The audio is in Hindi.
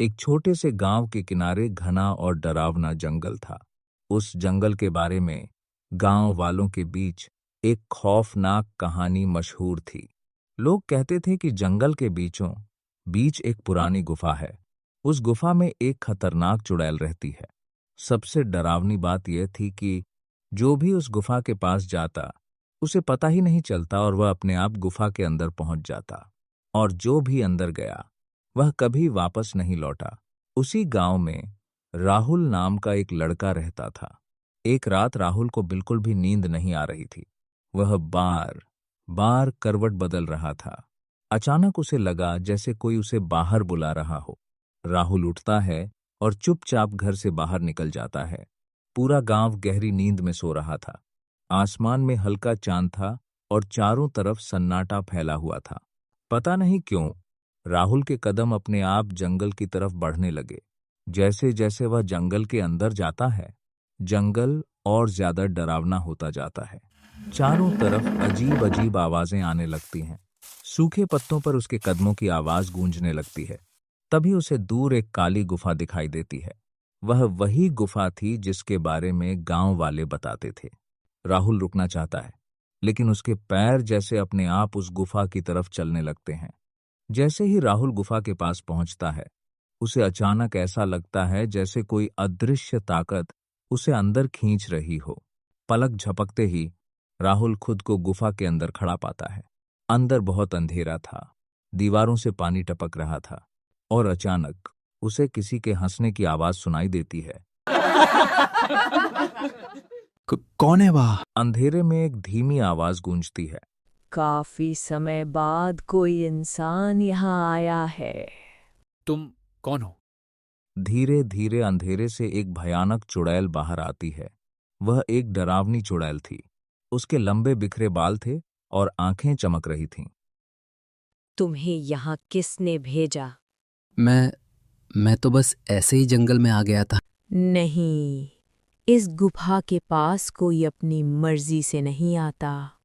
एक छोटे से गांव के किनारे घना और डरावना जंगल था। उस जंगल के बारे में गांव वालों के बीच एक खौफनाक कहानी मशहूर थी। लोग कहते थे कि जंगल के बीचों बीच एक पुरानी गुफा है। उस गुफा में एक खतरनाक चुड़ैल रहती है। सबसे डरावनी बात यह थी कि जो भी उस गुफा के पास जाता, उसे पता ही नहीं चलता और वह अपने आप गुफा के अंदर पहुंच जाता। और जो भी अंदर गया, वह कभी वापस नहीं लौटा। उसी गांव में राहुल नाम का एक लड़का रहता था। एक रात राहुल को बिल्कुल भी नींद नहीं आ रही थी। वह बार बार करवट बदल रहा था। अचानक उसे लगा जैसे कोई उसे बाहर बुला रहा हो। राहुल उठता है और चुपचाप घर से बाहर निकल जाता है। पूरा गांव गहरी नींद में सो रहा था। आसमान में हल्का चांद था और चारों तरफ सन्नाटा फैला हुआ था। पता नहीं क्यों राहुल के कदम अपने आप जंगल की तरफ बढ़ने लगे। जैसे जैसे वह जंगल के अंदर जाता है, जंगल और ज्यादा डरावना होता जाता है। चारों तरफ अजीब अजीब आवाजें आने लगती हैं। सूखे पत्तों पर उसके कदमों की आवाज गूंजने लगती है। तभी उसे दूर एक काली गुफा दिखाई देती है। वह वही गुफा थी जिसके बारे में गांव वाले बताते थे। राहुल रुकना चाहता है, लेकिन उसके पैर जैसे अपने आप उस गुफा की तरफ चलने लगते हैं। जैसे ही राहुल गुफा के पास पहुंचता है, उसे अचानक ऐसा लगता है जैसे कोई अदृश्य ताकत उसे अंदर खींच रही हो। पलक झपकते ही राहुल खुद को गुफा के अंदर खड़ा पाता है। अंदर बहुत अंधेरा था, दीवारों से पानी टपक रहा था और अचानक उसे किसी के हंसने की आवाज सुनाई देती है। कौन है वह? अंधेरे में एक धीमी आवाज गूंजती है। काफी समय बाद कोई इंसान यहाँ आया है। तुम कौन हो? धीरे धीरे अंधेरे से एक भयानक चुड़ैल बाहर आती है। वह एक डरावनी चुड़ैल थी। उसके लंबे बिखरे बाल थे और आंखें चमक रही थीं। तुम्हें यहाँ किसने भेजा? मैं तो बस ऐसे ही जंगल में आ गया था। नहीं, इस गुफा के पास कोई अपनी मर्जी से नहीं आता।